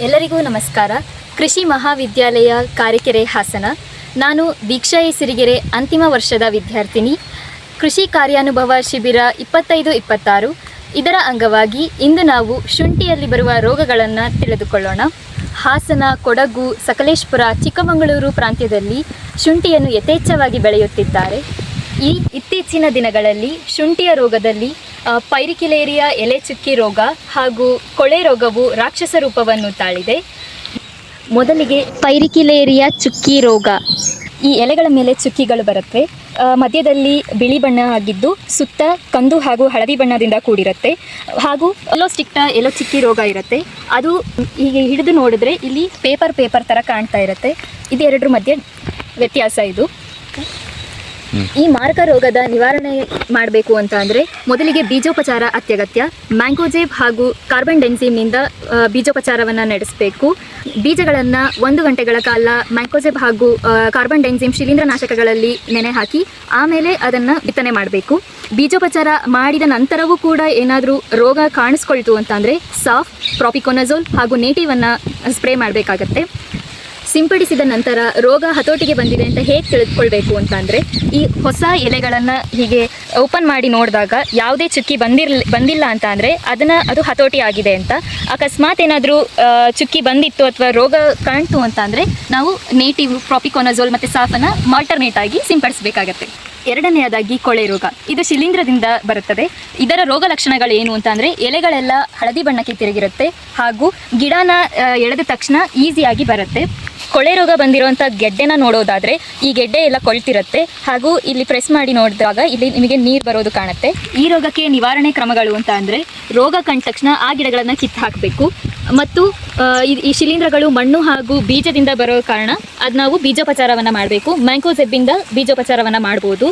ಎಲ್ಲರಿಗೂ ನಮಸ್ಕಾರ. ಕೃಷಿ ಮಹಾವಿದ್ಯಾಲಯ ಕಾರಿಕೆರೆ ಹಾಸನ. ನಾನು ದೀಕ್ಷಾ ಎ ಸಿರಿಗೆರೆ ಅಂತಿಮ ವರ್ಷದ ವಿದ್ಯಾರ್ಥಿನಿ. ಕೃಷಿ ಕಾರ್ಯಾನುಭವ ಶಿಬಿರ 25-26 ಇದರ ಅಂಗವಾಗಿ ಇಂದು ನಾವು ಶುಂಠಿಯಲ್ಲಿ ಬರುವ ರೋಗಗಳನ್ನು ತಿಳಿದುಕೊಳ್ಳೋಣ. ಹಾಸನ, ಕೊಡಗು, ಸಕಲೇಶಪುರ, ಚಿಕ್ಕಮಗಳೂರು ಪ್ರಾಂತ್ಯದಲ್ಲಿ ಶುಂಠಿಯನ್ನು ಯಥೇಚ್ಛವಾಗಿ ಬೆಳೆಯುತ್ತಿದ್ದಾರೆ. ಇತ್ತೀಚಿನ ದಿನಗಳಲ್ಲಿ ಶುಂಠಿಯ ರೋಗದಲ್ಲಿ ಪೈರಿಕಿಲೇರಿಯಾ ಎಲೆ ಚುಕ್ಕಿ ರೋಗ ಹಾಗೂ ಕೊಳೆ ರೋಗವು ರಾಕ್ಷಸ ರೂಪವನ್ನು ತಾಳಿದೆ. ಮೊದಲಿಗೆ ಪೈರಿಕಿಲೇರಿಯಾ ಚುಕ್ಕಿ ರೋಗ. ಈ ಎಲೆಗಳ ಮೇಲೆ ಚುಕ್ಕಿಗಳು ಬರುತ್ತೆ. ಮಧ್ಯದಲ್ಲಿ ಬಿಳಿ ಬಣ್ಣ ಆಗಿದ್ದು ಸುತ್ತ ಕಂದು ಹಾಗೂ ಹಳದಿ ಬಣ್ಣದಿಂದ ಕೂಡಿರುತ್ತೆ. ಹಾಗೂ ಅಲೋಸ್ಟಿಕ್ಟಾ ಎಲೆ ಚುಕ್ಕಿ ರೋಗ ಇರುತ್ತೆ. ಅದು ಹೀಗೆ ಹಿಡಿದು ನೋಡಿದ್ರೆ ಇಲ್ಲಿ ಪೇಪರ್ ಥರ ಕಾಣ್ತಾ ಇರುತ್ತೆ. ಇದೆರಡರ ಮಧ್ಯೆ ವ್ಯತ್ಯಾಸ ಇದು. ಈ ಮಾರಕ ರೋಗದ ನಿವಾರಣೆ ಮಾಡಬೇಕು ಅಂತ ಅಂದರೆ ಮೊದಲಿಗೆ ಬೀಜೋಪಚಾರ ಅತ್ಯಗತ್ಯ. ಮ್ಯಾಂಗೋಜೇಬ್ ಹಾಗೂ ಕಾರ್ಬನ್ ಡೆನ್ಸಿಮ್ನಿಂದ ಬೀಜೋಪಚಾರವನ್ನು ನಡೆಸಬೇಕು. ಬೀಜಗಳನ್ನು 1 ಗಂಟೆಗಳ ಕಾಲ ಮ್ಯಾಂಗೋಜೇಬ್ ಹಾಗೂ ಕಾರ್ಬನ್ ಡೆನ್ಸಿಮ್ ಶಿಲೀಂಧ್ರನಾಶಕಗಳಲ್ಲಿ ನೆನೆ ಹಾಕಿ ಆಮೇಲೆ ಅದನ್ನು ಬಿತ್ತನೆ ಮಾಡಬೇಕು. ಬೀಜೋಪಚಾರ ಮಾಡಿದ ನಂತರವೂ ಕೂಡ ಏನಾದರೂ ರೋಗ ಕಾಣಿಸ್ಕೊಳ್ತು ಅಂತಂದರೆ ಸಾಫ್, ಪ್ರಾಪಿಕೊನಜೋಲ್ ಹಾಗೂ ನೇಟಿವನ್ನು ಸ್ಪ್ರೇ ಮಾಡಬೇಕಾಗತ್ತೆ. ಸಿಂಪಡಿಸಿದ ನಂತರ ರೋಗ ಹತೋಟಿಗೆ ಬಂದಿದೆ ಅಂತ ಹೇಗೆ ತಿಳಿದುಕೊಳ್ಬೇಕು ಅಂತಂದರೆ ಈ ಹೊಸ ಎಲೆಗಳನ್ನು ಹೀಗೆ ಓಪನ್ ಮಾಡಿ ನೋಡಿದಾಗ ಯಾವುದೇ ಚುಕ್ಕಿ ಬಂದಿಲ್ಲ ಅಂತ ಅಂದರೆ ಅದು ಹತೋಟಿ ಆಗಿದೆ ಅಂತ. ಅಕಸ್ಮಾತ್ ಏನಾದರೂ ಚುಕ್ಕಿ ಬಂದಿತ್ತು ಅಥವಾ ರೋಗ ಕಾಣ್ತು ಅಂತ ಅಂದರೆ ನಾವು ನೇಟಿವ್, ಪ್ರಾಪಿಕೊನಜೋಲ್ ಮತ್ತು ಸಾಫನ್ನು ಆಲ್ಟರ್ನೇಟ್ ಆಗಿ ಸಿಂಪಡಿಸಬೇಕಾಗತ್ತೆ. ಎರಡನೆಯದಾಗಿ ಕೊಳೆ ರೋಗ. ಇದು ಶಿಲೀಂಧ್ರದಿಂದ ಬರುತ್ತದೆ. ಇದರ ರೋಗ ಲಕ್ಷಣಗಳು ಏನು ಅಂತ ಅಂದರೆ ಎಲೆಗಳೆಲ್ಲ ಹಳದಿ ಬಣ್ಣಕ್ಕೆ ತಿರುಗಿರುತ್ತೆ ಹಾಗೂ ಗಿಡನ ಎಳೆದ ತಕ್ಷಣ ಈಸಿಯಾಗಿ ಬರುತ್ತೆ. ಕೊಳೆ ರೋಗ ಬಂದಿರುವಂಥ ಗೆಡ್ಡೆನ ನೋಡೋದಾದರೆ ಈ ಗೆಡ್ಡೆ ಎಲ್ಲ ಕೊಳ್ತಿರುತ್ತೆ ಹಾಗೂ ಇಲ್ಲಿ ಪ್ರೆಸ್ ಮಾಡಿ ನೋಡಿದಾಗ ಇಲ್ಲಿ ನಿಮಗೆ ನೀರು ಬರೋದು ಕಾಣುತ್ತೆ. ಈ ರೋಗಕ್ಕೆ ನಿವಾರಣೆ ಕ್ರಮಗಳು ಅಂತ ಅಂದರೆ ರೋಗ ಕಂಡ ತಕ್ಷಣ ಆ ಗಿಡಗಳನ್ನು ಕಿತ್ತು ಹಾಕಬೇಕು. ಮತ್ತು ಈ ಶಿಲೀಂಧ್ರಗಳು ಮಣ್ಣು ಹಾಗೂ ಬೀಜದಿಂದ ಬರೋ ಕಾರಣ ಅದು ನಾವು ಬೀಜೋಪಚಾರವನ್ನು ಮಾಡಬೇಕು. ಮ್ಯಾಂಗೋಜೆಬ್ಬಿಂದ ಬೀಜೋಪಚಾರವನ್ನು ಮಾಡ್ಬೋದು.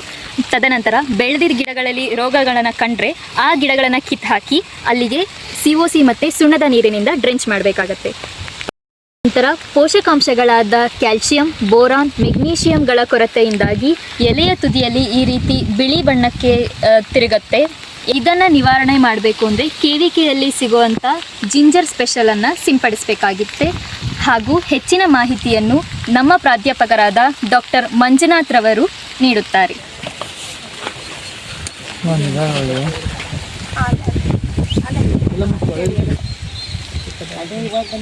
ತದನಂತರ ಬೆಳೆದಿದ್ದ ಗಿಡಗಳಲ್ಲಿ ರೋಗಗಳನ್ನು ಕಂಡ್ರೆ ಆ ಗಿಡಗಳನ್ನು ಕಿತ್ತು ಹಾಕಿ ಅಲ್ಲಿಗೆ COC ಮತ್ತು ಸುಣ್ಣದ ನೀರಿನಿಂದ ಡ್ರೆಂಚ್ ಮಾಡಬೇಕಾಗತ್ತೆ. ನಂತರ ಪೋಷಕಾಂಶಗಳಾದ ಕ್ಯಾಲ್ಸಿಯಂ, ಬೋರಾನ್, ಮೆಗ್ನೀಷಿಯಂಗಳ ಕೊರತೆಯಿಂದಾಗಿ ಎಲೆಯ ತುದಿಯಲ್ಲಿ ಈ ರೀತಿ ಬಿಳಿ ಬಣ್ಣಕ್ಕೆ ತಿರುಗುತ್ತೆ. ಇದನ್ನು ನಿವಾರಣೆ ಮಾಡಬೇಕು ಅಂದರೆ KVKಯಲ್ಲಿ ಸಿಗುವಂಥ ಜಿಂಜರ್ ಸ್ಪೆಷಲನ್ನು ಸಿಂಪಡಿಸಬೇಕಾಗಿತ್ತೆ. ಹಾಗೂ ಹೆಚ್ಚಿನ ಮಾಹಿತಿಯನ್ನು ನಮ್ಮ ಪ್ರಾಧ್ಯಾಪಕರಾದ ಡಾಕ್ಟರ್ ಮಂಜುನಾಥ್ ರವರು ನೀಡುತ್ತಾರೆ.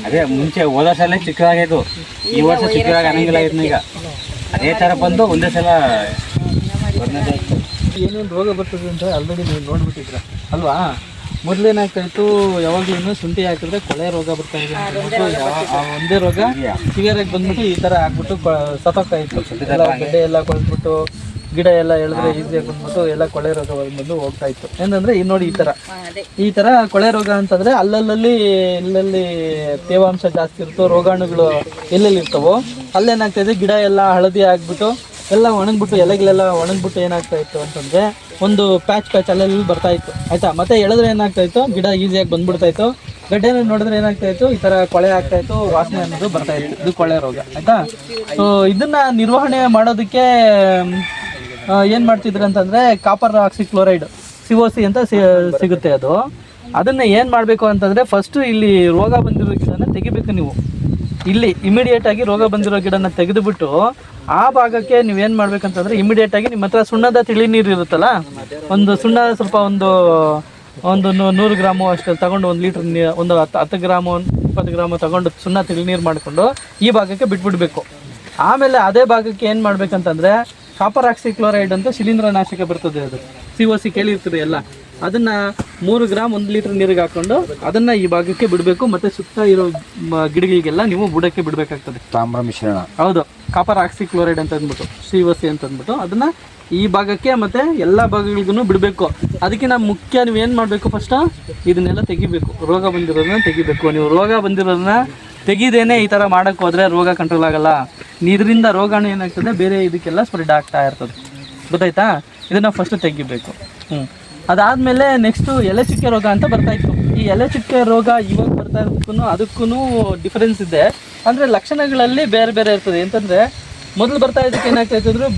ಅದೇ ಮುಂಚೆ ಹೋದ ಸಲ ಚಿಕ್ಕದಾಗಿದ್ದು, ಈ ವರ್ಷ ಚಿಕ್ಕದಾಗಿ ಅನ್ನಂಗಿಲ್ಲ. ಈಗ ಅದೇ ಥರ ಬಂದು ಒಂದೇ ಸಲ ಏನೇನು ರೋಗ ಬರ್ತದೆ ಅಂತ ಆಲ್ರೆಡಿ ನೀವು ನೋಡ್ಬಿಟ್ಟಿದ್ರ ಅಲ್ವಾ. ಮೊದಲೇನಾಗ್ತಾಯಿತ್ತು, ಯಾವಾಗಲೂ ಶುಂಠಿ ಹಾಕಿದ್ರೆ ಕೊಳೆ ರೋಗ ಬರ್ತಾ ಇದೆ. ಒಂದೇ ರೋಗ ಸಿವಿಯರಾಗಿ ಬಂದ್ಬಿಟ್ಟು ಈ ಥರ ಆಗ್ಬಿಟ್ಟು ಸತ್ತೋಗ್ತಾ ಇತ್ತು. ಗಡ್ಡೆ ಎಲ್ಲ ಕೊಳ್ಬಿಟ್ಟು ಗಿಡ ಎಲ್ಲ ಎಳೆದ್ರೆ ಈಸಿಯಾಗಿ ಬಂದ್ಬಿಟ್ಟು ಎಲ್ಲ ಕೊಳೆ ರೋಗ ಬಂದು ಹೋಗ್ತಾ ಇತ್ತು. ಏನಂದ್ರೆ ಈ ನೋಡಿ ಈ ಥರ ಕೊಳೆ ರೋಗ ಅಂತಂದರೆ ಅಲ್ಲಲ್ಲಿ ತೇವಾಂಶ ಜಾಸ್ತಿ ಇರುತ್ತೋ, ರೋಗಾಣುಗಳು ಎಲ್ಲೆಲ್ಲಿ ಇರ್ತವೋ ಅಲ್ಲೇನಾಗ್ತಾಯಿದೆ, ಗಿಡ ಎಲ್ಲ ಹಳದಿ ಆಗಿಬಿಟ್ಟು ಎಲ್ಲ ಒಣಗ್ಬಿಟ್ಟು ಎಲೆಗಳೆಲ್ಲ ಒಣಗ್ಬಿಟ್ಟು ಏನಾಗ್ತಾ ಇತ್ತು ಅಂತಂದರೆ ಒಂದು ಪ್ಯಾಚ್ ಅಲ್ಲೆಲ್ಲಿ ಬರ್ತಾ ಇತ್ತು. ಆಯಿತಾ. ಮತ್ತು ಎಳೆದ್ರೆ ಏನಾಗ್ತಾ ಇತ್ತು, ಗಿಡ ಈಸಿಯಾಗಿ ಬಂದ್ಬಿಡ್ತಾ ಇತ್ತು. ಗಡ್ಡೆನ ನೋಡಿದ್ರೆ ಏನಾಗ್ತಾ ಇತ್ತು, ಈ ಥರ ಕೊಳೆ ಆಗ್ತಾ ಇತ್ತು, ವಾಸನೆ ಅನ್ನೋದು ಬರ್ತಾ ಇತ್ತು. ಇದು ಕೊಳೆ ರೋಗ. ಆಯಿತಾ. ಸೊ ಇದನ್ನು ನಿರ್ವಹಣೆ ಮಾಡೋದಕ್ಕೆ ಏನು ಮಾಡ್ತಿದ್ರು ಅಂತಂದರೆ ಕಾಪರ್ ಆಕ್ಸಿಕ್ಲೋರೈಡ್ COC ಅಂತ ಸಿಗುತ್ತೆ. ಅದನ್ನು ಏನು ಮಾಡಬೇಕು ಅಂತಂದರೆ ಫಸ್ಟು ಇಲ್ಲಿ ರೋಗ ಬಂದಿರೋ ಗಿಡನ ತೆಗಿಬೇಕು. ನೀವು ಇಲ್ಲಿ ಇಮಿಡಿಯೇಟಾಗಿ ರೋಗ ಬಂದಿರೋ ಗಿಡನ ತೆಗೆದುಬಿಟ್ಟು ಆ ಭಾಗಕ್ಕೆ ನೀವೇನು ಮಾಡ್ಬೇಕಂತಂದರೆ ಇಮಿಡಿಯೇಟಾಗಿ ನಿಮ್ಮ ಹತ್ರ ಸುಣ್ಣದ ತಿಳಿ ನೀರು ಇರುತ್ತಲ್ಲ, ಒಂದು ಸುಣ್ಣ ಸ್ವಲ್ಪ ಒಂದು 100 ಗ್ರಾಮು ಅಷ್ಟು ತಗೊಂಡು 1 ಲೀಟ್ರ್ ನೀರು, ಒಂದು 10 ಗ್ರಾಮು 20 ಗ್ರಾಮು ತಗೊಂಡು ಸುಣ್ಣ ತಿಳಿ ನೀರು ಮಾಡಿಕೊಂಡು ಈ ಭಾಗಕ್ಕೆ ಬಿಟ್ಬಿಡ್ಬೇಕು. ಆಮೇಲೆ ಅದೇ ಭಾಗಕ್ಕೆ ಏನು ಮಾಡ್ಬೇಕಂತಂದರೆ ಕಾಪರ್ ಆಕ್ಸಿಕ್ಲೋರೈಡ್ ಅಂತ ಶಿಲೀಂಧ್ರನಾಶಕ ಬರ್ತದೆ. ಅದು COC ಕೇಳಿರ್ತೀರಿ ಎಲ್ಲ. ಅದನ್ನು 3 ಗ್ರಾಮ್ 1 ಲೀಟ್ರ್ ನೀರಿಗೆ ಹಾಕ್ಕೊಂಡು ಅದನ್ನು ಈ ಭಾಗಕ್ಕೆ ಬಿಡಬೇಕು. ಮತ್ತು ಸುತ್ತ ಇರೋ ಗಿಡಗಳಿಗೆಲ್ಲ ನೀವು ಬುಡಕ್ಕೆ ಬಿಡಬೇಕಾಗ್ತದೆ. ತಾಮ್ರ ಮಿಶ್ರಣ. ಹೌದು, ಕಾಪರ್ ಆಕ್ಸಿಕ್ಲೋರೈಡ್ ಅಂತ ಅಂದ್ಬಿಟ್ಟು COC ಅಂತ ಅಂದ್ಬಿಟ್ಟು ಅದನ್ನು ಈ ಭಾಗಕ್ಕೆ ಮತ್ತು ಎಲ್ಲ ಭಾಗಗಳಿಗೂ ಬಿಡಬೇಕು. ಅದಕ್ಕಿಂತ ಮುಖ್ಯ ನೀವು ಏನು ಮಾಡಬೇಕು, ಫಸ್ಟು ಇದನ್ನೆಲ್ಲ ತೆಗಿಬೇಕು. ರೋಗ ಬಂದಿರೋದನ್ನ ತೆಗಿಬೇಕು. ನೀವು ರೋಗ ಬಂದಿರೋದನ್ನ ತೆಗಿದೇನೆ ಈ ಥರ ಮಾಡೋಕ್ಕೆ ಹೋದರೆ ರೋಗ ಕಂಟ್ರೋಲ್ ಆಗೋಲ್ಲ. ಇದರಿಂದ ರೋಗಾಣು ಏನಾಗ್ತದೆ, ಬೇರೆ ಇದಕ್ಕೆಲ್ಲ ಸ್ಪ್ರೆಡ್ ಆಗ್ತಾ ಇರ್ತದೆ. ಗೊತ್ತಾಯ್ತಾ. ಇದನ್ನು ಫಸ್ಟು ತೆಗಿಬೇಕು. ಅದಾದಮೇಲೆ ನೆಕ್ಸ್ಟು ಎಲೆ ಚುಕ್ಕೆ ರೋಗ ಅಂತ ಬರ್ತಾಯಿತ್ತು. ಈ ಎಲೆ ಚುಕ್ಕೆ ರೋಗ ಇವಾಗ ಬರ್ತಾ ಇರೋದಕ್ಕೂ ಅದಕ್ಕೂ ಡಿಫರೆನ್ಸ್ ಇದೆ. ಅಂದರೆ ಲಕ್ಷಣಗಳಲ್ಲಿ ಬೇರೆ ಬೇರೆ ಇರ್ತದೆ. ಅಂತಂದರೆ ಮೊದಲು ಬರ್ತಾ ಇದಕ್ಕೆ ಏನಾಗ್ತಾಯಿತ್ತು ಅಂದರೆ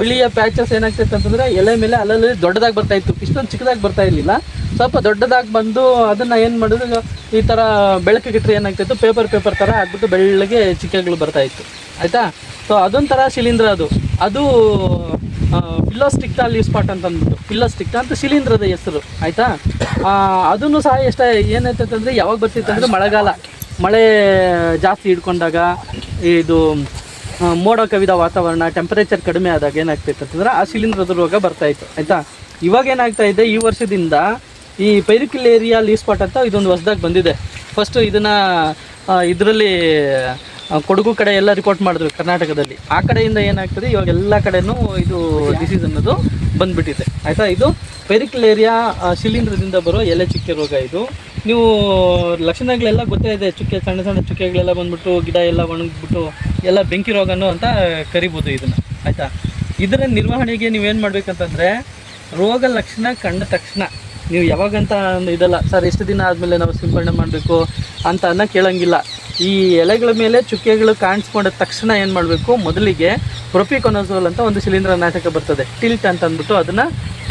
ಬಿಳಿಯ ಪ್ಯಾಚಸ್ ಏನಾಗ್ತಾಯಿತ್ತು ಅಂತಂದರೆ ಎಲೆ ಮೇಲೆ ಅಲ್ಲಲ್ಲಿ ದೊಡ್ಡದಾಗಿ ಬರ್ತಾಯಿತ್ತು. ಇಷ್ಟೊಂದು ಚಿಕ್ಕದಾಗಿ ಬರ್ತಾ ಇರಲಿಲ್ಲ. ಸ್ವಲ್ಪ ದೊಡ್ಡದಾಗಿ ಬಂದು ಅದನ್ನು ಏನು ಮಾಡೋದು ಈ ಥರ ಬೆಳಕಿಗಿಟ್ರೆ ಏನಾಗ್ತಾಯಿತ್ತು ಪೇಪರ್ ಥರ ಆಗ್ಬಿಟ್ಟು ಬೆಳ್ಳಗೆ ಚಿಕ್ಕೆಗಳು ಬರ್ತಾಯಿತ್ತು ಆಯಿತಾ. ಸೊ ಅದೊಂಥರ ಶಿಲೀಂಧ್ರ ಅದು ಫಿಲ್ಲೋಸ್ಟಿಕ್ಟಾ ಲೀವ್ ಸ್ಪಾಟ್ ಅಂತ ಅಂದ್ಬಿಟ್ಟು, ಫಿಲ್ಲೋಸ್ಟಿಕ್ಟಾ ಅಂತ ಶಿಲೀಂಧ್ರದ ಹೆಸರು ಆಯಿತಾ. ಅದನ್ನು ಸಹ ಏನಾಯ್ತೈತೆ ಅಂದರೆ ಯಾವಾಗ ಬರ್ತಿತ್ತು ಅಂದರೆ ಮಳೆಗಾಲ, ಮಳೆ ಜಾಸ್ತಿ ಹಿಡ್ಕೊಂಡಾಗ, ಇದು ಮೋಡ ಕವಿದ ವಾತಾವರಣ, ಟೆಂಪರೇಚರ್ ಕಡಿಮೆ ಆದಾಗ ಏನಾಗ್ತೈತೆ ಅಂತಂದ್ರೆ ಆ ಶಿಲೀಂಧ್ರದ ರೋಗ ಬರ್ತಾಯಿತ್ತು ಆಯಿತಾ. ಇವಾಗ ಏನಾಗ್ತಾ ಇದೆ, ಈ ವರ್ಷದಿಂದ ಈ ಪೈರಿಕ್ಯುಲೇರಿಯಾ ಲೀವ್ ಸ್ಪಾಟ್ ಅಂತ ಇದೊಂದು ಹೊಸದಾಗಿ ಬಂದಿದೆ. ಫಸ್ಟು ಇದನ್ನು ಇದರಲ್ಲಿ ಕೊಡಗು ಕಡೆ ಎಲ್ಲ ರಿಪೋರ್ಟ್ ಮಾಡಿದ್ರು ಕರ್ನಾಟಕದಲ್ಲಿ. ಆ ಕಡೆಯಿಂದ ಏನಾಗ್ತದೆ ಇವಾಗ ಎಲ್ಲ ಕಡೆನೂ ಇದು ಡಿಸೀಸ್ ಅನ್ನೋದು ಬಂದುಬಿಟ್ಟಿದೆ ಆಯಿತಾ. ಇದು ಪೈರಿಕ್ಯುಲೇರಿಯಾ ಶಿಲೀಂಧ್ರದಿಂದ ಬರೋ ಎಲೆ ಚುಕ್ಕೆ ರೋಗ. ಇದು ನೀವು ಲಕ್ಷಣಗಳೆಲ್ಲ ಗೊತ್ತೇ ಇದೆ, ಚುಕ್ಕೆ ಸಣ್ಣ ಸಣ್ಣ ಚುಕ್ಕೆಗಳೆಲ್ಲ ಬಂದ್ಬಿಟ್ಟು ಗಿಡ ಎಲ್ಲ ಒಣಗಿಬಿಟ್ಟು ಎಲ್ಲ ಬೆಂಕಿ ರೋಗನೂ ಅಂತ ಕರಿಬೋದು ಇದನ್ನು ಆಯಿತಾ. ಇದರ ನಿರ್ವಹಣೆಗೆ ನೀವೇನು ಮಾಡಬೇಕಂತಂದರೆ ರೋಗ ಲಕ್ಷಣ ಕಂಡ ತಕ್ಷಣ ನೀವು ಯಾವಾಗಂತ ಇದಲ್ಲ ಸರ್ ಎಷ್ಟು ದಿನ ಆದಮೇಲೆ ನಾವು ಸಿಂಪಡಣೆ ಮಾಡಬೇಕು ಅಂತ ಕೇಳೋಂಗಿಲ್ಲ. ಈ ಎಲೆಗಳ ಮೇಲೆ ಚುಕ್ಕೆಗಳು ಕಾಣಿಸ್ಕೊಂಡ ತಕ್ಷಣ ಏನು ಮಾಡಬೇಕು, ಮೊದಲಿಗೆ ಪ್ರೊಪಿಕೊನಜೋಲ್ ಅಂತ ಒಂದು ಶಿಲೀಂಧ್ರ ನಾಶಕ ಬರ್ತದೆ, ಟಿಲ್ಟ್ ಅಂತ ಅಂದ್ಬಿಟ್ಟು ಅದನ್ನು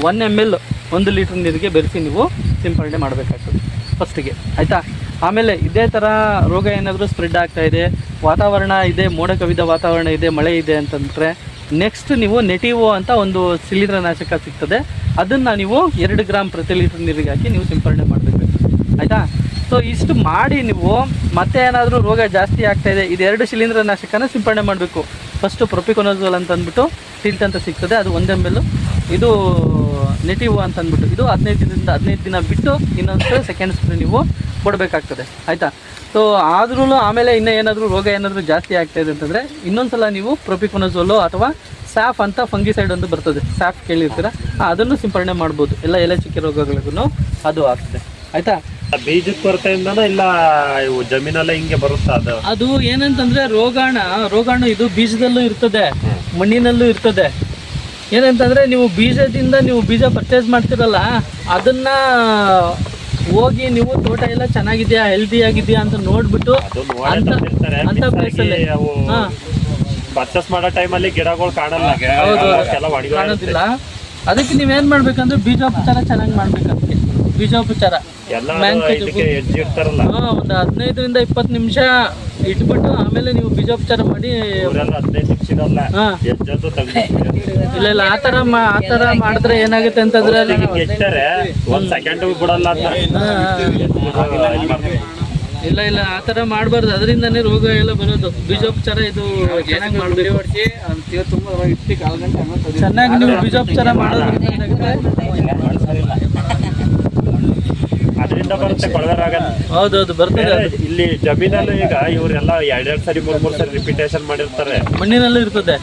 1 ml 1 ಲೀಟ್ರ್ ನೀರಿಗೆ ಬೆರೆಸಿ ನೀವು ಸಿಂಪಡಣೆ ಮಾಡಬೇಕಾಗ್ತದೆ ಫಸ್ಟಿಗೆ ಆಯಿತಾ. ಆಮೇಲೆ ಇದೇ ಥರ ರೋಗ ಏನಾದರೂ ಸ್ಪ್ರೆಡ್ ಆಗ್ತಾಯಿದೆ, ವಾತಾವರಣ ಇದೆ, ಮೋಡ ಕವಿದ ವಾತಾವರಣ ಇದೆ, ಮಳೆ ಇದೆ ಅಂತಂದರೆ ನೆಕ್ಸ್ಟ್ ನೀವು ನೆಟಿವೋ ಅಂತ ಒಂದು ಶಿಲೀಂಧ್ರ ನಾಶಕ ಸಿಗ್ತದೆ, ಅದನ್ನು ನೀವು 2 ಗ್ರಾಮ್ ಪ್ರತಿ ಲೀಟ್ರ್ ನೀರಿಗೆ ಹಾಕಿ ನೀವು ಸಿಂಪಡಣೆ ಮಾಡಬೇಕು ಆಯಿತಾ. ಸೊ ಇಷ್ಟು ಮಾಡಿ ನೀವು ಮತ್ತೆ ಏನಾದರೂ ರೋಗ ಜಾಸ್ತಿ ಆಗ್ತಾಯಿದೆ, ಇದೆರಡು ಶಿಲೀಂಧ್ರ ನಾಶಕನ ಸಿಂಪಡಣೆ ಮಾಡಬೇಕು. ಫಸ್ಟು ಪ್ರೊಪಿಕೊನಜೋಲ್ ಅಂತ ಅಂದ್ಬಿಟ್ಟು ಟಿಲ್ಟ್ ಅಂತ ಸಿಗ್ತದೆ, ಅದು 1 ml. ಇದು ನೆಟಿವೋ ಅಂತ ಅಂದ್ಬಿಟ್ಟು ಇದು 15 ದಿನ ಬಿಟ್ಟು ಇನ್ನೊಂದು ಸೆಕೆಂಡ್ ಸ್ಪ್ರೇ ನೀವು ಕೊಡಬೇಕಾಗ್ತದೆ ಆಯಿತಾ. ಸೊ ಆದ್ರೂ ಆಮೇಲೆ ಇನ್ನೂ ಏನಾದರೂ ರೋಗ ಏನಾದರೂ ಜಾಸ್ತಿ ಆಗ್ತಾಯಿದೆ ಅಂತಂದರೆ ಇನ್ನೊಂದು ಸಲ ನೀವು ಪ್ರೊಪಿಕೊನಜೋಲು ಅಥವಾ ಸ್ಯಾಫ್ ಅಂತ ಫಂಗಿಸೈಡ್ ಒಂದು ಬರ್ತದೆ, ಸ್ಯಾಫ್ ಕೇಳಿರ್ತೀರ, ಅದನ್ನು ಸಿಂಪಡಣೆ ಮಾಡ್ಬೋದು. ಎಲ್ಲ ಎಲೆ ಚುಕ್ಕೆ ರೋಗಗಳಿಗೂ ಅದು ಆಗ್ತದೆ ಆಯಿತಾ. ಬೀಜದ ಕೊರತೆಯಿಂದನೂ ಇಲ್ಲ ಇವು ಜಮೀನಲ್ಲೇ ಹಿಂಗೆ ಬರುತ್ತಾ ಅದು ಏನಂತಂದರೆ ರೋಗಾಣು ಇದು ಬೀಜದಲ್ಲೂ ಇರ್ತದೆ, ಮಣ್ಣಿನಲ್ಲೂ ಇರ್ತದೆ. ಏನಂತಂದರೆ ನೀವು ಬೀಜದಿಂದ ನೀವು ಬೀಜ ಪರ್ಚೇಸ್ ಮಾಡ್ತಿರಲ್ಲ, ಅದನ್ನು ಹೋಗಿ ನೀವು ತೋಟ ಎಲ್ಲ ಚೆನ್ನಾಗಿದೆಯಾ ಹೆಲ್ದಿ ಆಗಿದೆಯಾ ಅಂತ ನೋಡ್ಬಿಟ್ಟು ಅಂತ ಪ್ಲೇಸಲ್ಲಿ ಪರ್ಚೇಸ್ ಮಾಡೋ ಟೈಮಲ್ಲಿ ಗಿಡಗಳು ಕಾಣಲ್ಲ, ಕಾಣೋದಿಲ್ಲ. ಅದಕ್ಕೆ ನೀವೇನು ಮಾಡ್ಬೇಕಂದ್ರೆ ಬೀಜೋಪಚಾರ ಚೆನ್ನಾಗಿ ಮಾಡ್ಬೇಕು. ಅದಕ್ಕೆ ಬೀಜೋಪಚಾರ ಒಂದು 15ರಿಂದ 20 ನಿಮಿಷ ಇಟ್ಬಿಟ್ಟು ಆಮೇಲೆ ನೀವು ಬೀಜೋಪಚಾರ ಮಾಡಿ. 15 ನಿಮಿಷ ಇಲ್ಲ ಆ ಥರ ಮಾಡಿದ್ರೆ ಏನಾಗುತ್ತೆ ಅಂತಂದ್ರೆ ಒಂದು ಸೆಕೆಂಡ್ ಬಿಡಲ್ಲ. ಇಲ್ಲ ಆ ಥರ ಮಾಡಬಾರ್ದು, ಅದರಿಂದನೇ ರೋಗ ಎಲ್ಲ ಬರೋದು. ಬೀಜೋಪಚಾರ ಇದು ಚೆನ್ನಾಗಿ ಮಾಡಬೇಕು, ಚೆನ್ನಾಗಿ ನೀವು ಬೀಜೋಪಚಾರ ಮಾಡೋದ್ರಿಂದ ಅದರಿಂದ ಬರುತ್ತೆ ಕೊಳವೆ ರೋಗ. ಹೌದೌದು ಬರ್ತದೆ. ಇಲ್ಲಿ ಜಮೀನಲ್ಲೂ ಈಗ ಇವರೆಲ್ಲ 2 ಸರಿ 3 ಸರಿ ರಿಪಿಟೇಷನ್ ಮಾಡಿರ್ತಾರೆ. ಮಣ್ಣಿನಲ್ಲೂ ಇರ್ತದೆ.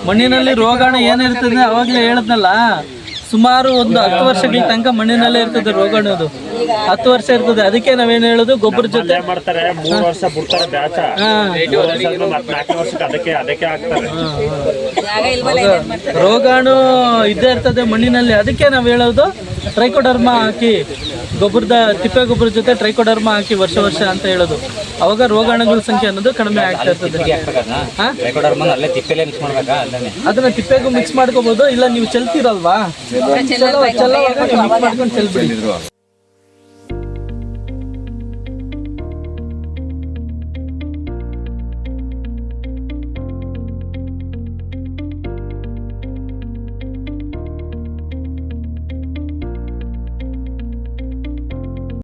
ಮಣ್ಣಿನಲ್ಲಿ ರೋಗಾಣು ಏನಿರ್ತದೆ ಅವಾಗಲೇ ಹೇಳಿದ್ನಲ್ಲ, ಸುಮಾರು ಒಂದು 10 ವರ್ಷಗಳ ತನಕ ಮಣ್ಣಿನಲ್ಲೇ ಇರ್ತದೆ ರೋಗಾಣು. ಅದು 10 ವರ್ಷ ಇರ್ತದೆ. ಅದಕ್ಕೆ ನಾವೇನು ಹೇಳೋದು, ಗೊಬ್ಬರ ಜೊತೆ ಮಾಡ್ತಾರೆ 3 ವರ್ಷ ಬಿಡ್ತಾರೆ ಬ್ಯಾಚ, 4 ವರ್ಷಕ್ಕೆ ಅದಕ್ಕೆ ಹಾಕ್ತಾರೆ. ರೋಗಾಣು ಇದ್ದೇ ಇರ್ತದೆ ಮಣ್ಣಿನಲ್ಲಿ. ಅದಕ್ಕೆ ನಾವು ಹೇಳೋದು ಟ್ರೈಕೋಡರ್ಮ ಹಾಕಿ, ತಿಪ್ಪೆ ಗೊಬ್ಬರ ಜೊತೆ ಟ್ರೈಕೋಡರ್ಮ ಹಾಕಿ ವರ್ಷ ಅಂತ ಹೇಳೋದು. ಅವಾಗ ರೋಗಾಣುಗಳ ಸಂಖ್ಯೆ ಅನ್ನೋದು ಕಡಿಮೆ ಆಗ್ತಾ ಇರ್ತದೆ. ಅದನ್ನ ತಿಪ್ಪೆಗೂ ಮಿಕ್ಸ್ ಮಾಡ್ಕೋಬಹುದು, ಇಲ್ಲ ನೀವು ಚೆಲ್ತೀರಲ್ವಾ, ಮಿಕ್ಸ್ ಮಾಡ್ಕೊಂಡು ಚೆಲ್ಬಿಡಿ.